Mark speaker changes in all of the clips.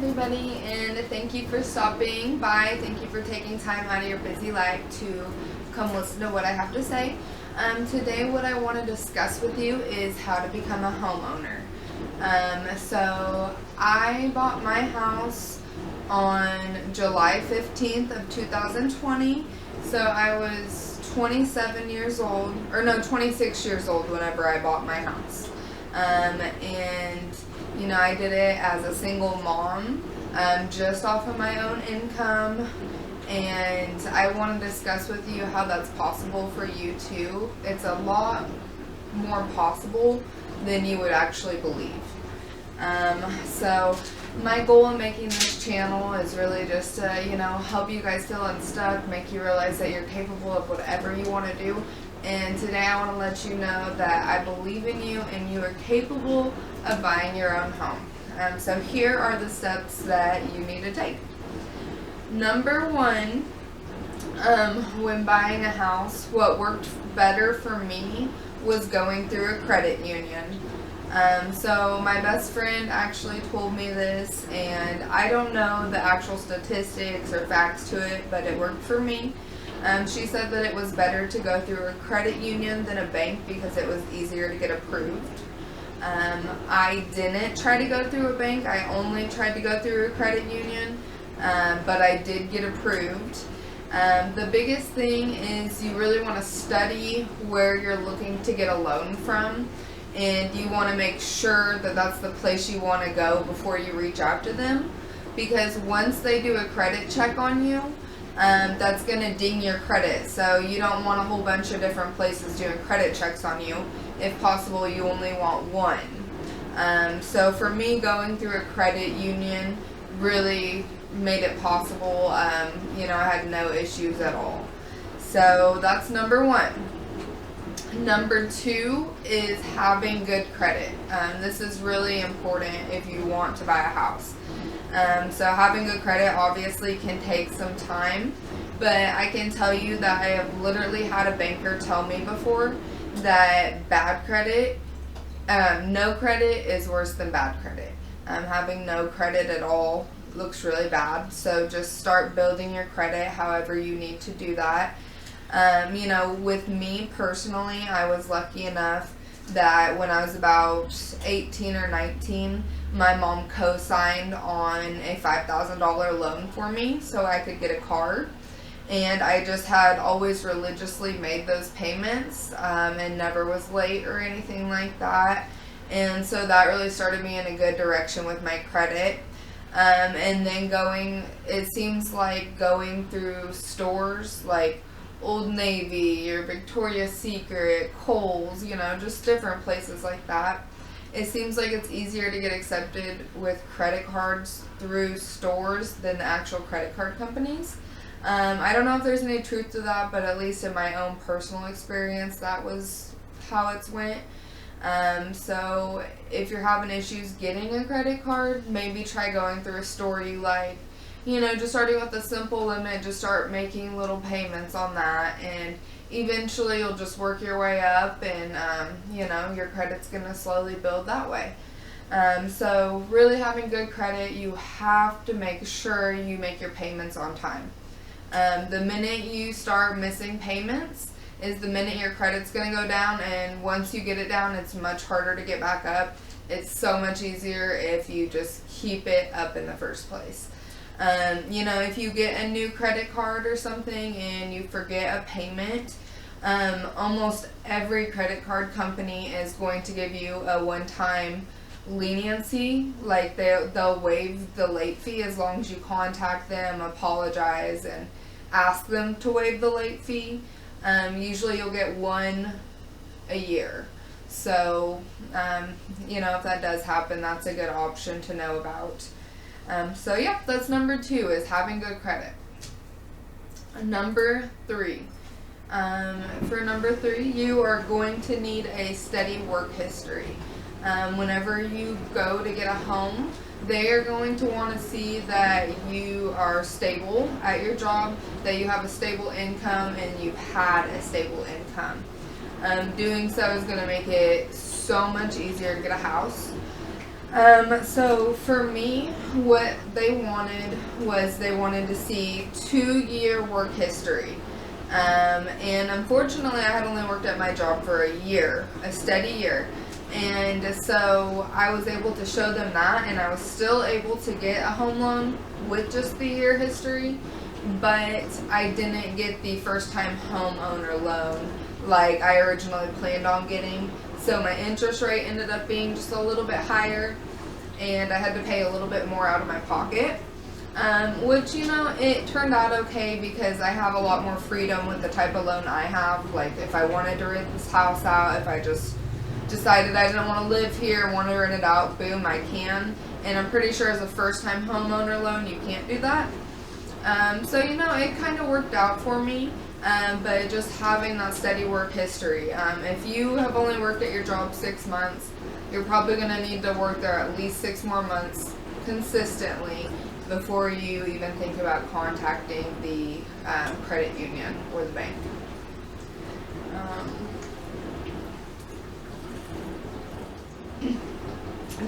Speaker 1: everybody, and thank you for stopping by. Thank you for taking time out of your busy life to come listen to what I have to say. Today what I want to discuss with you is how to become a homeowner. So I bought my house on July 15th of 2020. So I was 26 years old whenever I bought my house. And you know, I did it as a single mom, just off of my own income, and I want to discuss with you how that's possible for you too. It's a lot more possible than you would actually believe. So my goal in making this channel is really just to, help you guys feel unstuck, make you realize that you're capable of whatever you want to do. And today I want to let you know that I believe in you and you are capable of buying your own home. So here are the steps that you need to take. Number one, when buying a house, what worked better for me was going through a credit union. So my best friend actually told me this, and I don't know the actual statistics or facts to it, but it worked for me. She said that it was better to go through a credit union than a bank because it was easier to get approved. I didn't try to go through a bank. I only tried to go through a credit union, but I did get approved. The biggest thing is you really want to study where you're looking to get a loan from, and you want to make sure that that's the place you want to go before you reach out to them, because once they do a credit check on you, that's going to ding your credit. So you don't want a whole bunch of different places doing credit checks on you. If possible, you only want one. So for me, going through a credit union really made it possible. I had no issues at all. So that's number one. Number two is having good credit. This is really important if you want to buy a house. So having good credit obviously can take some time, but I can tell you that I have literally had a banker tell me before that bad credit, no credit is worse than bad credit. Having no credit at all looks really bad, so just start building your credit however you need to do that. With me personally, I was lucky enough that when I was about 18 or 19, my mom co-signed on a $5,000 loan for me so I could get a car. And I just had always religiously made those payments and never was late or anything like that. And so that really started me in a good direction with my credit. And then it seems like going through stores like Old Navy or Victoria's Secret, Kohl's, just different places like that. It seems like it's easier to get accepted with credit cards through stores than the actual credit card companies. I don't know if there's any truth to that, but at least in my own personal experience, that was how it's went. So if you're having issues getting a credit card, maybe try going through a store you like. Just starting with a simple limit, just start making little payments on that, and eventually you'll just work your way up, and your credit's going to slowly build that way. So really having good credit, you have to make sure you make your payments on time. The minute you start missing payments is the minute your credit's going to go down, and once you get it down, it's much harder to get back up. It's so much easier if you just keep it up in the first place. If you get a new credit card or something and you forget a payment, almost every credit card company is going to give you a one-time leniency. Like they'll waive the late fee as long as you contact them, apologize, and ask them to waive the late fee. Usually you'll get one a year. So, if that does happen, that's a good option to know about. That's number two, is having good credit. Number three. For number three, you are going to need a steady work history. Whenever you go to get a home, they are going to want to see that you are stable at your job, that you have a stable income, and you've had a stable income. Doing so is going to make it so much easier to get a house. So for me, what they wanted was they wanted to see 2-year work history. And unfortunately, I had only worked at my job for a year, a steady year. And so I was able to show them that, and I was still able to get a home loan with just the year history, but I didn't get the first time homeowner loan like I originally planned on getting. So my interest rate ended up being just a little bit higher, and I had to pay a little bit more out of my pocket. Which, it turned out okay because I have a lot more freedom with the type of loan I have. Like, if I wanted to rent this house out, if I just decided I didn't want to live here, wanted to rent it out, boom, I can. And I'm pretty sure as a first-time homeowner loan, you can't do that. So, it kind of worked out for me. But just having that steady work history. If you have only worked at your job 6 months, you're probably going to need to work there at least 6 more months consistently before you even think about contacting the credit union or the bank.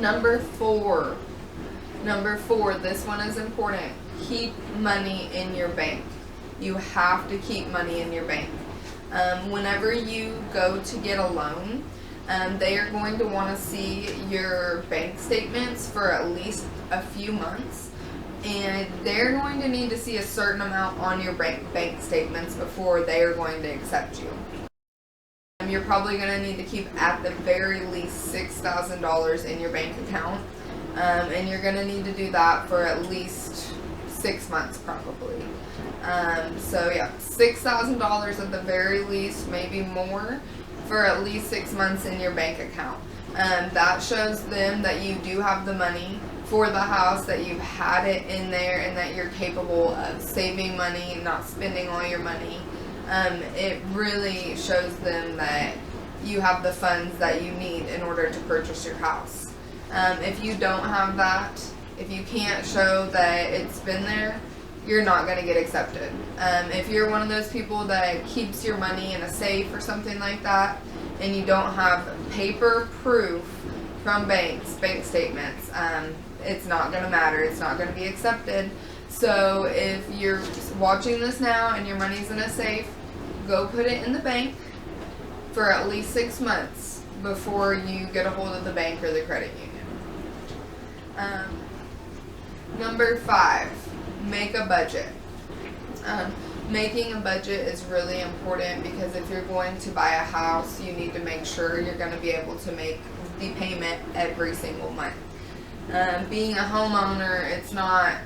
Speaker 1: Number four, this one is important. Keep money in your bank. You have to keep money in your bank. Whenever you go to get a loan, they are going to want to see your bank statements for at least a few months, and they're going to need to see a certain amount on your bank statements before they are going to accept you. You're probably going to need to keep at the very least $6,000 in your bank account, and you're going to need to do that for at least 6 months probably. So yeah, $6,000 at the very least, maybe more, for at least 6 months in your bank account. That shows them that you do have the money for the house, that you've had it in there, and that you're capable of saving money and not spending all your money. It really shows them that you have the funds that you need in order to purchase your house. If you don't have that, if you can't show that it's been there, you're not going to get accepted. If you're one of those people that keeps your money in a safe or something like that, and you don't have paper proof from bank statements, it's not going to matter. It's not going to be accepted. So if you're watching this now and your money's in a safe, go put it in the bank for at least 6 months before you get a hold of the bank or the credit union. Number 5, make a budget. Making a budget is really important because if you're going to buy a house, you need to make sure you're going to be able to make the payment every single month. Being a homeowner, it's not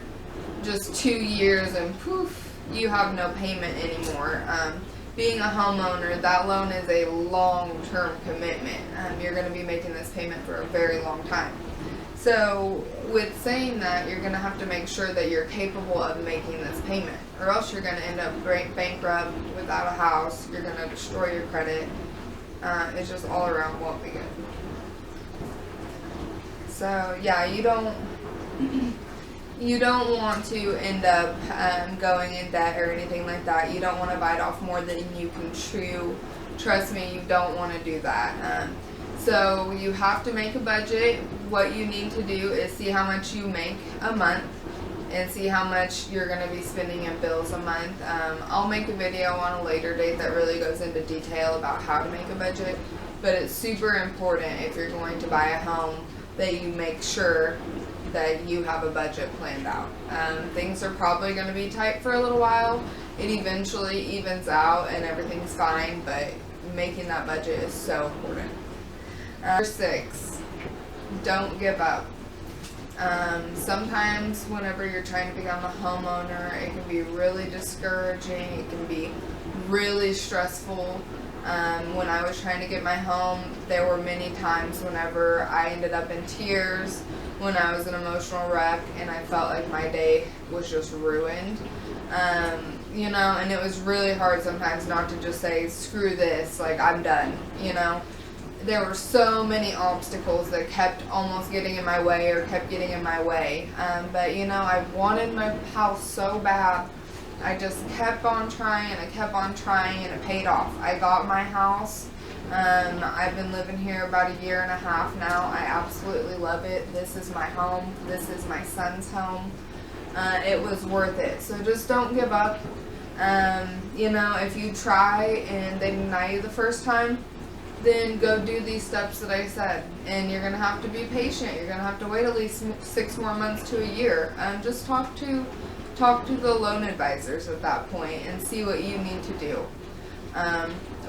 Speaker 1: just 2 years and poof, you have no payment anymore. Being a homeowner, that loan is a long-term commitment. You're going to be making this payment for a very long time. So with saying that, you're going to have to make sure that you're capable of making this payment, or else you're going to end up bankrupt, without a house. You're going to destroy your credit. It's just all around won't be good. So yeah, you don't want to end up going in debt or anything like that. You don't want to bite off more than you can chew. Trust me, you don't want to do that. So you have to make a budget. What you need to do is see how much you make a month and see how much you're going to be spending in bills a month. I'll make a video on a later date that really goes into detail about how to make a budget, but it's super important if you're going to buy a home that you make sure that you have a budget planned out. Things are probably going to be tight for a little while. It eventually evens out and everything's fine, but making that budget is so important. Number 6, don't give up. Sometimes whenever you're trying to become a homeowner, it can be really discouraging. It can be really stressful. When I was trying to get my home, there were many times whenever I ended up in tears, when I was an emotional wreck, and I felt like my day was just ruined. And it was really hard sometimes not to just say, screw this, like, I'm done, There were so many obstacles that kept almost getting in my way or kept getting in my way. But I wanted my house so bad. I just kept on trying and I kept on trying, and it paid off. I got my house I've been living here about a year and a half now. I absolutely love it. This is my home. This is my son's home. It was worth it. So just don't give up. If you try and they deny you the first time, then go do these steps that I said. And you're going to have to be patient. You're going to have to wait at least 6 more months to a year. Just talk to the loan advisors at that point and see what you need to do.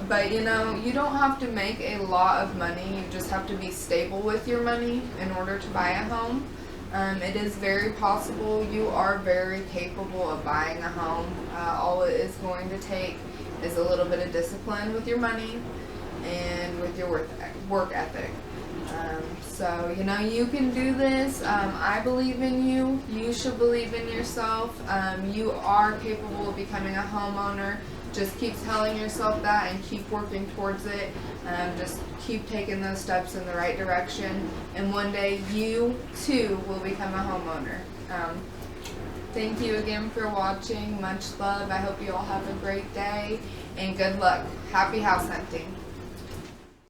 Speaker 1: But you don't have to make a lot of money. You just have to be stable with your money in order to buy a home. It is very possible. You are very capable of buying a home. All it is going to take is a little bit of discipline with your money and with your work ethic. So you can do this. I believe in you. You should believe in yourself. You are capable of becoming a homeowner. Just keep telling yourself that and keep working towards it. Just keep taking those steps in the right direction, and one day you too will become a homeowner. Thank you again for watching. Much love. I hope you all have a great day and good luck. Happy house hunting.